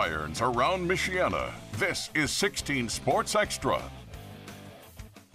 Gridirons around Michiana. This is 16 Sports Extra.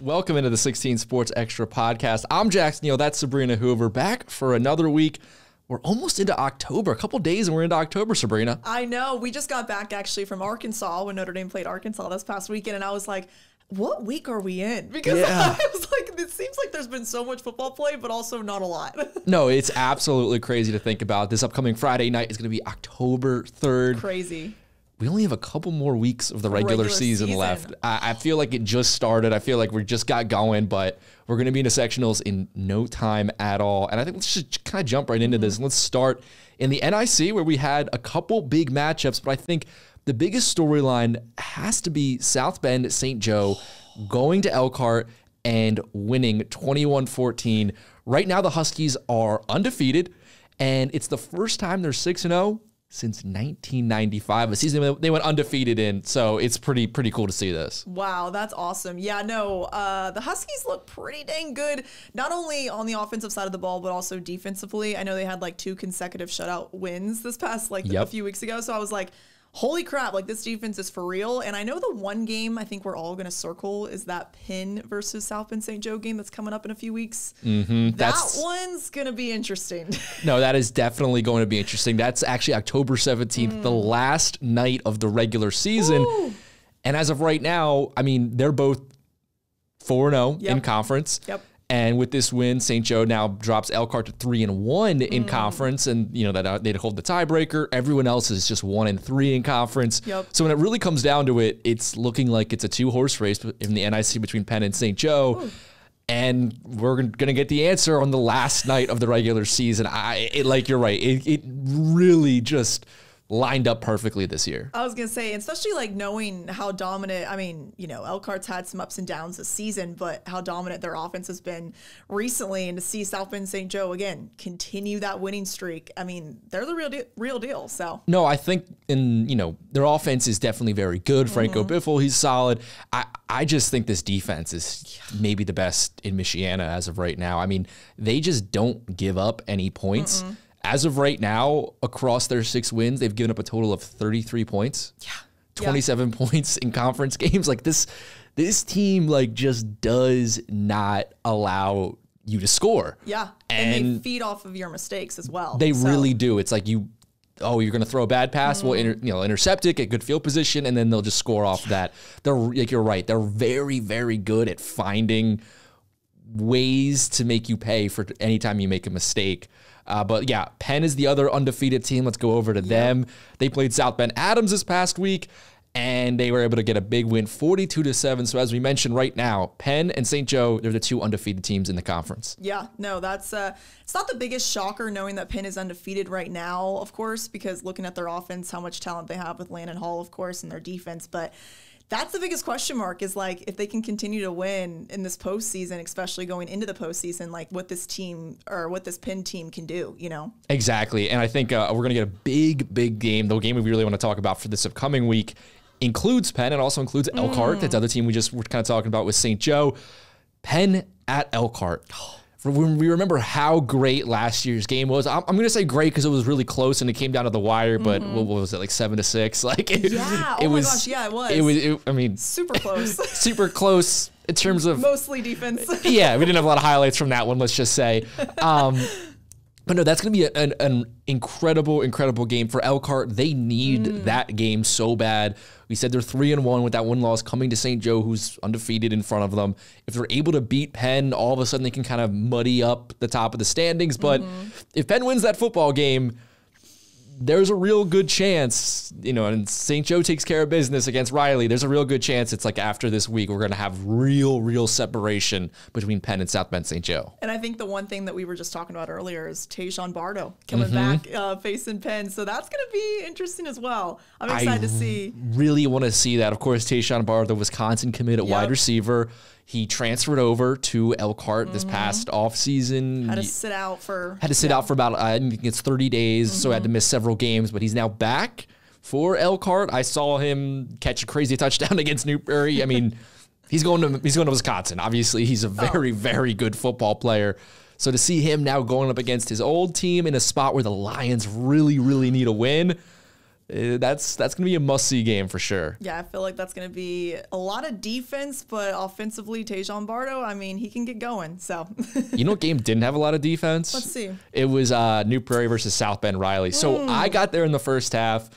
Welcome into the 16 Sports Extra podcast. I'm Jackson Neill. That's Sabrina Hoover, back for another week. We're almost into October. A couple days and we're into October, Sabrina. I know. We just got back actually from Arkansas when Notre Dame played Arkansas this past weekend, and I was like, what week are we in? Because I was like, it seems like there's been so much football play, but also not a lot. No, it's absolutely crazy to think about. This upcoming Friday night is going to be October 3rd. Crazy. We only have a couple more weeks of the regular season left. I feel like it just started. I feel like we just got going, but we're going to be in the sectionals in no time at all. And I think let's just kind of jump right into this. And let's start in the NIC, where we had a couple big matchups, but I think the biggest storyline has to be South Bend St. Joe going to Elkhart and winning 21-14. Right now, the Huskies are undefeated, and it's the first time they're 6-0 since 1995, a season they went undefeated in. So it's pretty cool to see this. Wow, that's awesome. Yeah, no, the Huskies look pretty dang good, not only on the offensive side of the ball, but also defensively. I know they had like 2 consecutive shutout wins this past a few weeks ago. So I was like, holy crap, like this defense is for real. And I know the one game I think we're all going to circle is that Penn versus South Bend St. Joe game that's coming up in a few weeks. That one's going to be interesting. No, that is definitely going to be interesting. That's actually October 17th, the last night of the regular season. Ooh. And as of right now, I mean, they're both 4-0 in conference. And with this win, St. Joe now drops Elkhart to 3-1 in conference, and you know that they'd hold the tiebreaker. Everyone else is just 1-3 in conference. So when it really comes down to it, it's looking like it's a 2-horse race in the NIC between Penn and St. Joe. Ooh. And we're gonna get the answer on the last night of the regular season. Like you're right, it really just lined up perfectly this year. I was going to say, especially like knowing how dominant, I mean, you know, Elkhart's had some ups and downs this season, but how dominant their offense has been recently, and to see South Bend St. Joe, again, continue that winning streak. I mean, they're the real deal. So no, I think their offense is definitely very good. Franco Biffle, he's solid. I just think this defense is maybe the best in Michiana as of right now. I mean, they just don't give up any points. As of right now, across their 6 wins, they've given up a total of 33 points. 27 points in conference games. Like this team like just does not allow you to score. And they feed off of your mistakes as well. They really do. It's like you're going to throw a bad pass, well, intercept it, get good field position, and then they'll just score off that. They're like, you're right. They're very, very good at finding ways to make you pay for any time you make a mistake. But yeah, Penn is the other undefeated team. Let's go over to them. They played South Bend Adams this past week, and they were able to get a big win, 42-7. So as we mentioned right now, Penn and St. Joe, they're the 2 undefeated teams in the conference. Yeah, no, that's it's not the biggest shocker knowing that Penn is undefeated right now, of course, because looking at their offense, how much talent they have with Landon Hall, of course, and their defense. But that's the biggest question mark, is like if they can continue to win in this postseason, especially going into the postseason, like what this team or what this Penn team can do, you know? Exactly. And I think we're going to get a big game. The game we really want to talk about for this upcoming week includes Penn and also includes Elkhart. That's the other team we just were kind of talking about with St. Joe. Penn at Elkhart. We remember how great last year's game was. I'm going to say great because it was really close and it came down to the wire, but what was it, like 7-6? Like it was. I mean, super close. Super close in terms of mostly defense. Yeah, we didn't have a lot of highlights from that one, let's just say. But no, that's going to be an incredible game for Elkhart. They need that game so bad. We said they're 3-1 with that one loss coming to St. Joe, who's undefeated in front of them. If they're able to beat Penn, all of a sudden they can kind of muddy up the top of the standings. But if Penn wins that football game, there's a real good chance, and St. Joe takes care of business against Riley. There's a real good chance it's like after this week, we're going to have real separation between Penn and South Bend St. Joe. And I think the one thing that we were just talking about earlier is Tayshawn Bardo coming back facing Penn. So that's going to be interesting as well. I'm excited to see. Really want to see that. Of course, Tayshawn Bardo, the Wisconsin commit at wide receiver. He transferred over to Elkhart this past offseason. Had to sit out for about, I think it's 30 days, so had to miss several games, but he's now back for Elkhart. I saw him catch a crazy touchdown against Newberry. I mean, he's going to Wisconsin. Obviously, he's a very good football player. So to see him now going up against his old team in a spot where the Lions really need a win, that's going to be a must-see game for sure. Yeah, I feel like that's going to be a lot of defense, but offensively, Tejon Bardo, I mean, he can get going. So, you know what game didn't have a lot of defense? Let's see. It was New Prairie versus South Bend Riley. So I got there in the first half,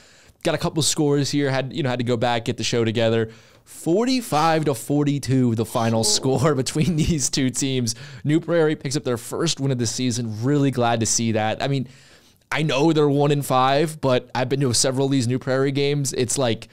got a couple scores here, had to go back, get the show together. 45-42, the final score between these two teams. New Prairie picks up their first win of the season. Really glad to see that. I mean, I know they're 1-5, but I've been to several of these New Prairie games. It's like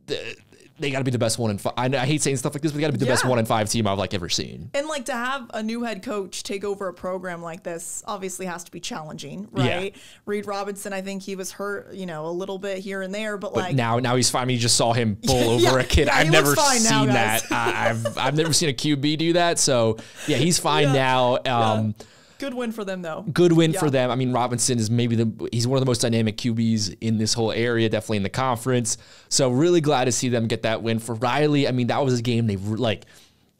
they got to be the best 1-5. I hate saying stuff like this, but they got to be the best 1-5 team I've ever seen. And like to have a new head coach take over a program like this obviously has to be challenging, right? Yeah. Reed Robinson, I think he was hurt, a little bit here and there, but like now he's fine. I mean, you just saw him bowl over a kid. I've never seen that. I've never seen a QB do that. So yeah, he's fine now. Good win for them, though. Good win for them. I mean, Robinson is he's one of the most dynamic QBs in this whole area, definitely in the conference. So really glad to see them get that win. For Riley, I mean, that was a game they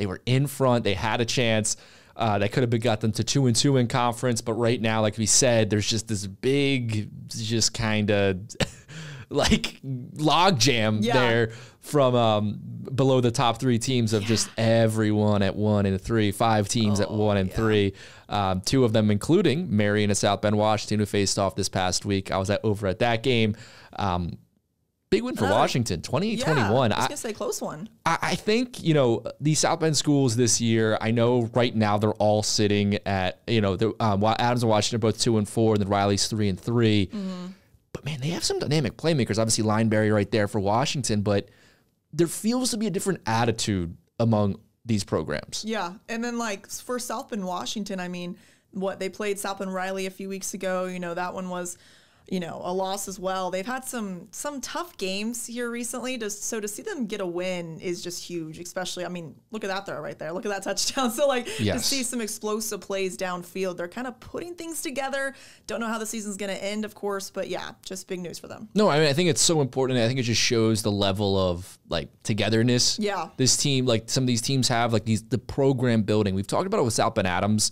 were in front. They had a chance. That could have got them to 2-2 in conference. But right now, like we said, there's just this big, just kind of like log jam there from below the top three teams of just everyone at 1-3, 5 teams at 1-3. Two of them, including Marion and South Bend Washington, who faced off this past week. I was over at that game. Big win for Washington, 28-21. I was going to say close one. I think, these South Bend schools this year, I know right now they're all sitting at, Adams and Washington are both 2-4, and then Riley's 3-3. But man, they have some dynamic playmakers. Obviously, Lineberry right there for Washington, but there feels to be a different attitude among these programs. Yeah, and then like for South Bend Washington, I mean, they played South Bend Riley a few weeks ago. That one was, a loss as well. They've had some tough games here recently. So to see them get a win is just huge, especially, I mean, look at that throw right there. Look at that touchdown. So to see some explosive plays downfield, they're kind of putting things together. Don't know how the season's going to end, of course, but yeah, just big news for them. No, I mean, I think it's so important. I think it just shows the level of togetherness. Yeah. This team, some of these teams have the program building. We've talked about it with South Bend Adams.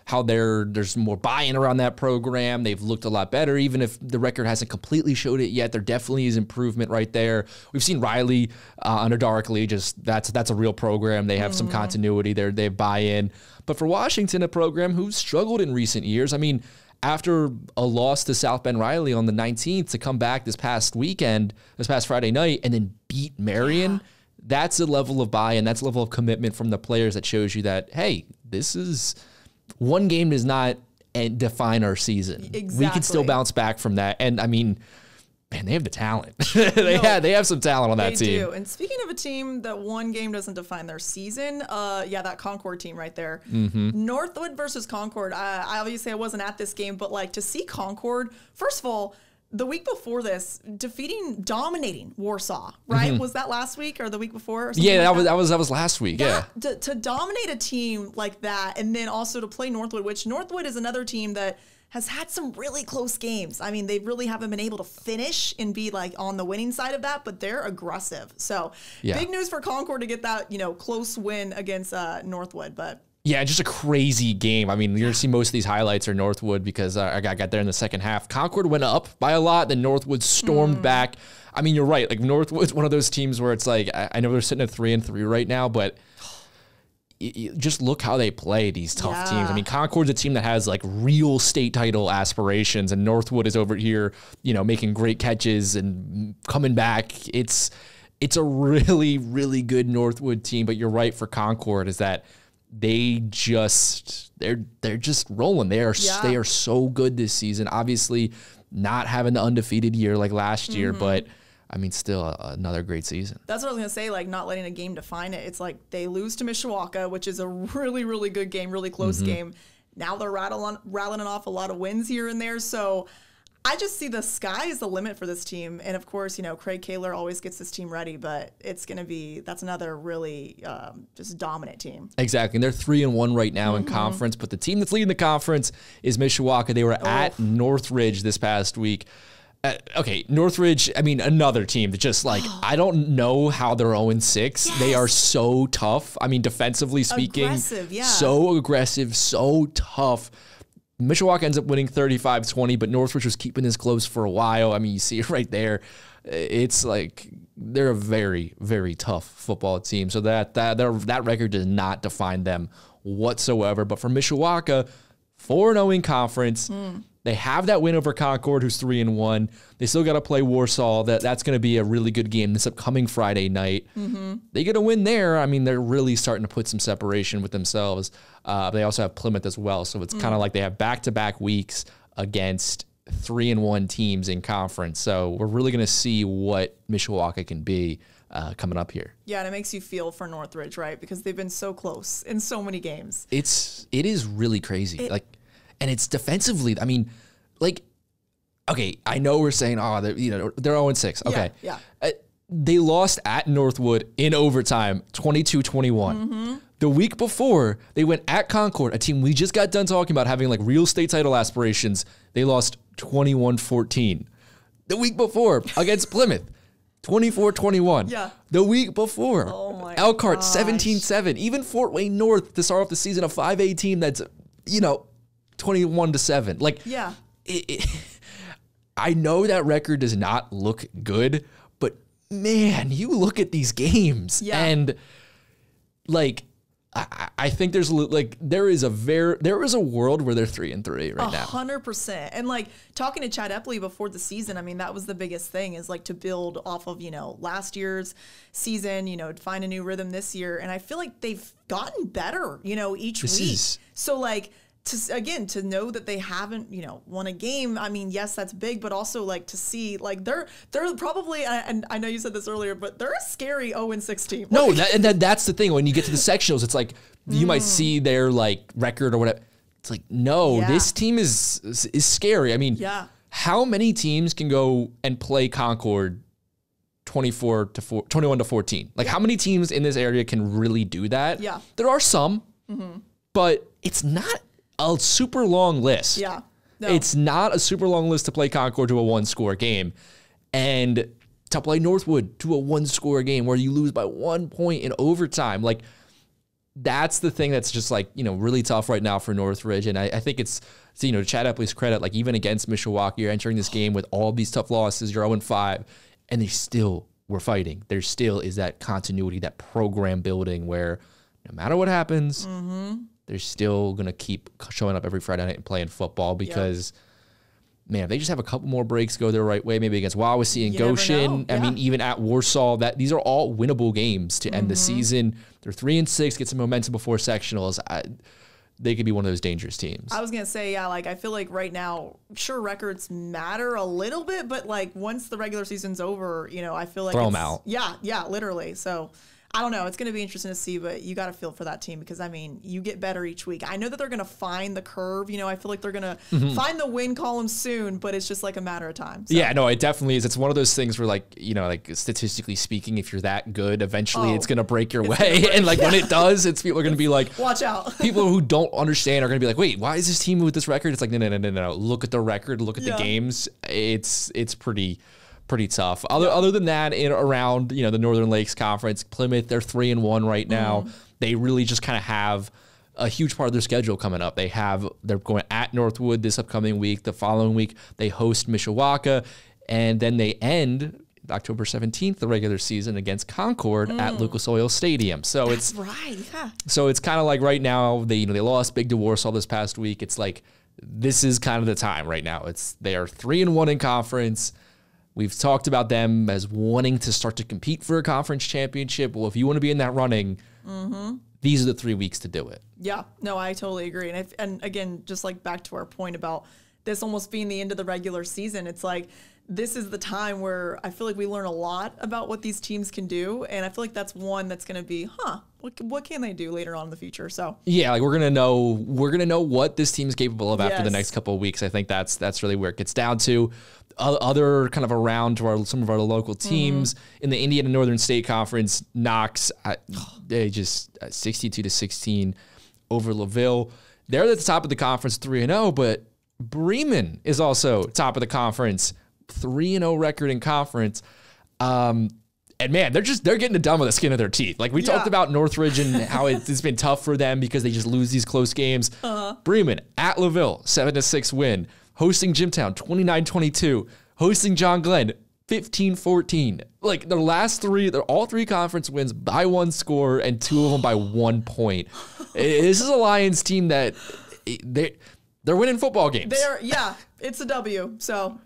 How there's more buy-in around that program. They've looked a lot better, even if the record hasn't completely showed it yet. There definitely is improvement right there. We've seen Riley under Darkley. That's a real program. They have some continuity there. They have buy-in. But for Washington, a program who's struggled in recent years. I mean, after a loss to South Bend Riley on the 19th, to come back this past Friday night, and then beat Marion. That's a level of buy-in. That's a level of commitment from the players that shows you that, hey, this is one game does not define our season. Exactly. We can still bounce back from that. And I mean, man, they have the talent. they have some talent on that team. They do. And speaking of a team that one game doesn't define their season, that Concord team right there. Northwood versus Concord. I obviously I wasn't at this game, but to see Concord, first of all, the week before this, dominating Warsaw, right? Was that last week or the week before? Or yeah, that was last week. To dominate a team like that, and then also to play Northwood, which Northwood is another team that has had some really close games. I mean, they really haven't been able to finish and be on the winning side of that, but they're aggressive. So big news for Concord to get that close win against Northwood, but. Yeah, just a crazy game. I mean, you're going to see most of these highlights are Northwood because I got there in the second half. Concord went up by a lot, then Northwood stormed back. I mean, you're right. Northwood's one of those teams where it's I know they're sitting at 3-3 right now, but just look how they play these tough teams. I mean, Concord's a team that has real state title aspirations, and Northwood is over here, making great catches and coming back. It's a really, really good Northwood team, but you're right for Concord is that they're just rolling. They are so good this season. Obviously, not having the undefeated year like last year, but I mean, still another great season. That's what I was gonna say. Not letting a game define it. It's they lose to Michiana, which is a really, really good game, really close game. Now they're rattling off a lot of wins here and there. So I just see the sky is the limit for this team. And of course, Craig Kaler always gets this team ready, but that's another really just dominant team. Exactly. And they're 3-1 right now in conference, but the team that's leading the conference is Michiana. They were at Northridge this past week. Northridge, I mean, another team that just I don't know how they're 0-6. Yes. They are so tough. I mean, defensively speaking, aggressive, so aggressive, so tough. Mishawaka ends up winning 35-20, but Northridge was keeping this close for a while. I mean, you see it right there. It's like they're a very, very tough football team. So that record does not define them whatsoever. But for Mishawaka, 4-0 in conference. They have that win over Concord, who's 3-1. They still got to play Warsaw. That's going to be a really good game this upcoming Friday night. They get a win there. I mean, they're really starting to put some separation with themselves. They also have Plymouth as well. So it's kind of like they have back-to-back weeks against 3-1 teams in conference. So we're really going to see what Mishawaka can be coming up here. Yeah, and it makes you feel for Northridge, right? Because they've been so close in so many games. It is really crazy. And it's defensively. I mean, okay, I know we're saying, they're 0-6. Okay. Yeah. They lost at Northwood in overtime, 22-21. The week before, they went at Concord, a team we just got done talking about having real state title aspirations. They lost 21-14. The week before, against Plymouth, 24-21. Yeah. The week before, Elkhart, 17-7. Even Fort Wayne North to start off the season, a 5A team that's, 21-7. I know that record does not look good, but man, you look at these games and I think there's there is a world where they're 3-3 right now. 100%. And talking to Chad Epley before the season, I mean, that was the biggest thing is to build off of, last year's season, find a new rhythm this year. And I feel like they've gotten better, each week. So to know that they haven't, won a game, I mean, yes, that's big, but also to see they're probably, and I know you said this earlier, but they're a scary 0-6 team. No, that's the thing. When you get to the sectionals, it's you might see their record or whatever. It's this team is scary. I mean, how many teams can go and play Concord 21-14? How many teams in this area can really do that? Yeah. There are some, but it's not a super long list. Yeah. No. It's not a super long list to play Concord to a 1-score game and to play Northwood to a 1-score game where you lose by 1 point in overtime. That's the thing that's just really tough right now for Northridge. And I think it's, to Chad Epley's credit, even against Mishawaka, you're entering this game with all these tough losses, you're 0-5, and they still were fighting. There still is that continuity, that program building where no matter what happens, they're still going to keep showing up every Friday night and playing football because, man, if they just have a couple more breaks go their right way, maybe against Wawasee and Goshen, I mean, even at Warsaw, these are all winnable games to end the season. They're 3-6, get some momentum before sectionals. They could be one of those dangerous teams. I was going to say, I feel like right now, sure, records matter a little bit, but once the regular season's over, I feel like throw them out. Yeah, literally. So I don't know. It's going to be interesting to see, but you got to feel for that team because, I mean, you get better each week. I know that they're going to find the curve. I feel like they're going to find the win column soon, but it's just a matter of time. So. Yeah, no, it definitely is. It's one of those things where, statistically speaking, if you're that good, eventually it's going to break your way. And, when it does, people are going to be watch out. People who don't understand are going to be wait, why is this team with this record? It's no. Look at the record. Look at the games. It's pretty tough. Other than that, around the Northern Lakes Conference, Plymouth, they're 3-1 right now. They really just kind of have a huge part of their schedule coming up. They're going at Northwood this upcoming week. The following week, they host Mishawaka, and then they end October 17th, the regular season against Concord at Lucas Oil Stadium. So That's right. Yeah. So it's kind of right now they lost big to Warsaw this past week. It's this is kind of the time right now. They are 3-1 in conference. We've talked about them as wanting to start to compete for a conference championship. Well, if you want to be in that running, these are the 3 weeks to do it. Yeah, no, I totally agree. And again, just back to our point about this almost being the end of the regular season, it's this is the time where I feel like we learn a lot about what these teams can do. And I feel like that's one that's going to be, what can they do later on in the future? So yeah, we're going to know what this team's capable of after the next couple of weeks. I think that's really where it gets down to. Other kind of around to some of our local teams in the Indiana Northern State Conference, Knox, they just 62-16 over LaVille. They're at the top of the conference, 3-0, but Bremen is also top of the conference, 3-0 record in conference. And And man, they're getting it done with the skin of their teeth. Like we talked about Northridge and how it's been tough for them because they just lose these close games. Bremen at Laville, 7-6 win. Hosting Jimtown, 29-22. Hosting John Glenn, 15-14. Like their last three, they're all three conference wins by one score and two of them by 1 point. This is a Lions team that they're winning football games. It's a W. So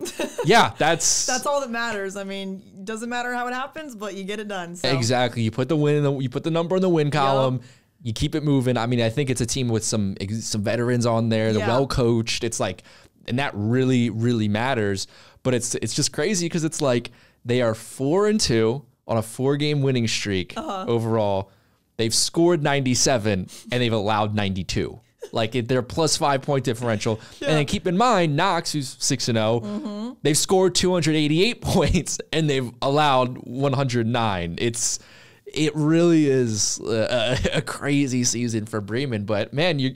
yeah, that's all that matters. I mean, doesn't matter how it happens, but you get it done. So. Exactly. You put the win you put the number in the win column. You keep it moving. I mean, I think it's a team with some veterans on there. They're well coached. It's like, and that really, really matters. But it's just crazy because it's like they are 4-2 on a 4-game winning streak overall. They've scored 97 and they've allowed 92. Like they're plus 5 point differential. And then keep in mind, Knox, who's 6-0, they've scored 288 points and they've allowed 109. It really is a crazy season for Bremen. But man, you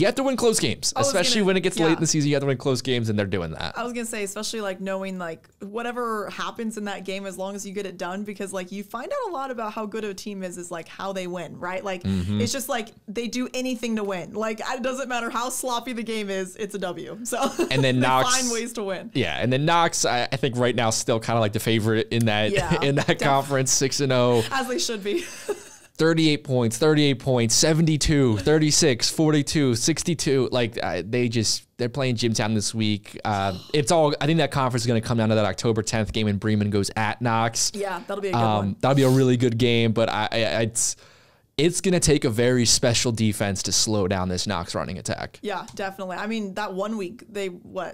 have to win close games, especially when it gets late in the season. You have to win close games, and they're doing that. I was gonna say, especially like knowing like whatever happens in that game, as long as you get it done, because like you find out a lot about how good a team is like how they win, right? Like it's just like they do anything to win. Like it doesn't matter how sloppy the game is, it's a W. So and then Knox find ways to win. Yeah, and then Knox, I think right now still kind of like the favorite in that conference, 6-0, as they should be. 38 points, 72, 36, 42, 62. Like they're playing Jimtown this week. It's all, I think that conference is going to come down to that October 10th game when Bremen goes at Knox. Yeah, that'll be a good one. That'll be a really good game, but it's going to take a very special defense to slow down this Knox running attack. Yeah, definitely. I mean, that 1 week,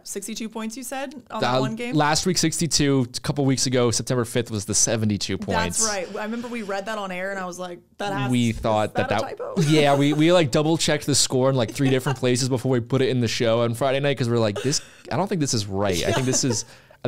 62 points you said on that one game? Last week, 62. A couple weeks ago, September 5th was the 72 points. That's right. I remember we read that on air and I was like, we thought that a typo? Yeah, we like double checked the score in like 3 different places before we put it in the show on Friday night because we're like, I don't think this is right. Yeah. I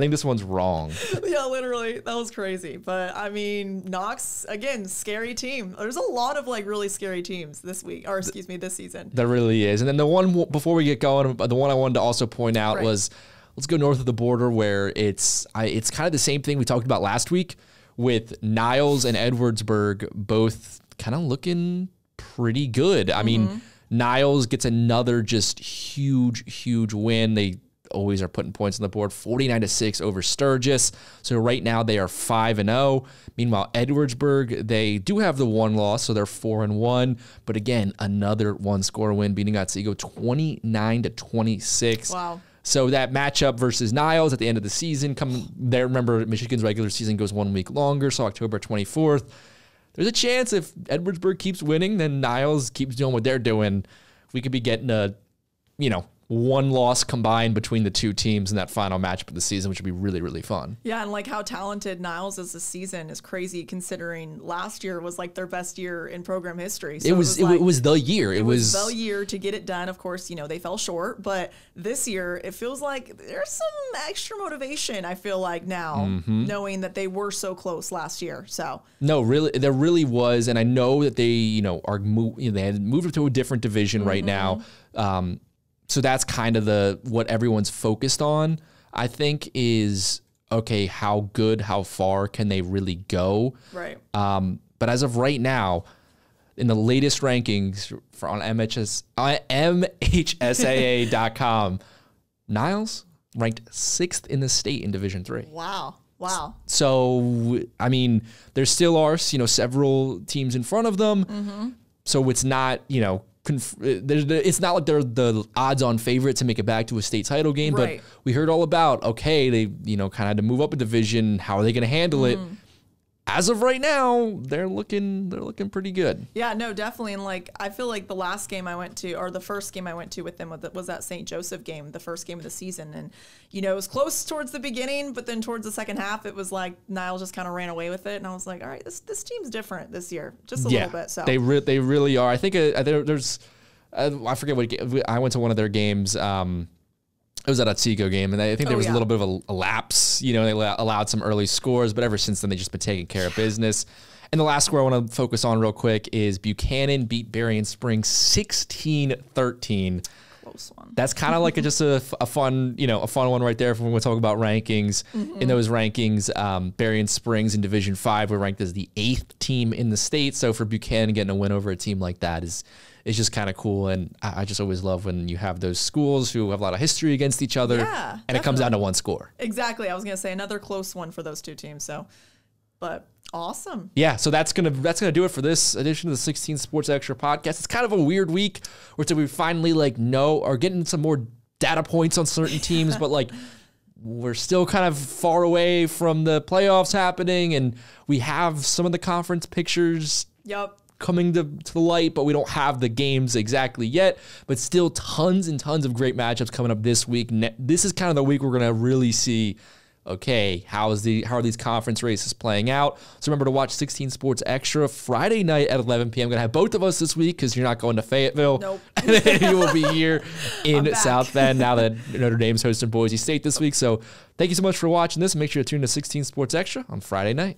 think this one's wrong. Yeah, literally. That was crazy. But I mean, Knox, again, scary team. There's a lot of like really scary teams this season. There really is. And then the one before we get going, the one I wanted to also point out was, let's go north of the border where it's kind of the same thing we talked about last week with Niles and Edwardsburg both kind of looking pretty good. I mean, Niles gets another just huge win. They always are putting points on the board, 49-6 over Sturgis. So right now they are 5-0. Meanwhile, Edwardsburg, they do have the one loss, so they're 4-1. But again, another one-score win, beating Otsego 29-26. Wow. So that matchup versus Niles at the end of the season, remember, Michigan's regular season goes 1 week longer, so October 24th. There's a chance if Edwardsburg keeps winning, then Niles keeps doing what they're doing. We could be getting a, one loss combined between the two teams in that final matchup of the season, which would be really, really fun. Yeah, and like how talented Niles is this season is crazy considering last year was like their best year in program history. So it was the year. It was the year to get it done. Of course, they fell short, but this year it feels like there's some extra motivation, I feel like now, knowing that they were so close last year. So no, really, there really was. And I know that they, they had moved to a different division right now. So that's kind of what everyone's focused on, I think, is, okay, how far can they really go? Right. But as of right now, in the latest rankings on MHSAA.com, Niles ranked 6th in the state in Division III. Wow. So, I mean, there still are, several teams in front of them. So it's not, it's not like they're the odds-on favorite to make it back to a state title game, but we heard all about, okay, they, kind of had to move up a division. How are they going to handle it? As of right now, they're looking pretty good. Yeah, no, definitely. And like, I feel like the last game I went to, or the first game I went to with them was that St. Joseph game, the first game of the season. And, it was close towards the beginning, but then towards the second half, it was like Niles just kind of ran away with it. And I was like, all right, this team's different this year, just a little bit. So they really are. I think there's, I forget what game. I went to one of their games. It was at Otsego game, and I think there was a little bit of a lapse. They allowed some early scores, but ever since then, they've just been taking care of business. And the last score I want to focus on real quick is Buchanan beat Berrien Springs 16-13. close one. That's kind of like just a fun, a fun one right there when we're talking about rankings. In those rankings, Berrien Springs in Division 5 were ranked as the 8th team in the state. So for Buchanan, getting a win over a team like that is just kind of cool. And I just always love when you have those schools who have a lot of history against each other, and definitely. It comes down to one score. Exactly. I was going to say another close one for those two teams. So, but awesome. Yeah, so that's gonna do it for this edition of the 16 Sports Extra podcast. It's kind of a weird week where we finally are getting some more data points on certain teams, but we're still kind of far away from the playoffs happening, and we have some of the conference pictures coming to the light, but we don't have the games exactly yet. But still, tons and tons of great matchups coming up this week. This is kind of the week we're gonna really see, okay, how are these conference races playing out? So remember to watch 16 Sports Extra Friday night at 11 p.m. I'm going to have both of us this week because you're not going to Fayetteville. Nope. And you will be here in South Bend now that Notre Dame's hosting Boise State this week. So thank you so much for watching this. Make sure to tune to 16 Sports Extra on Friday night.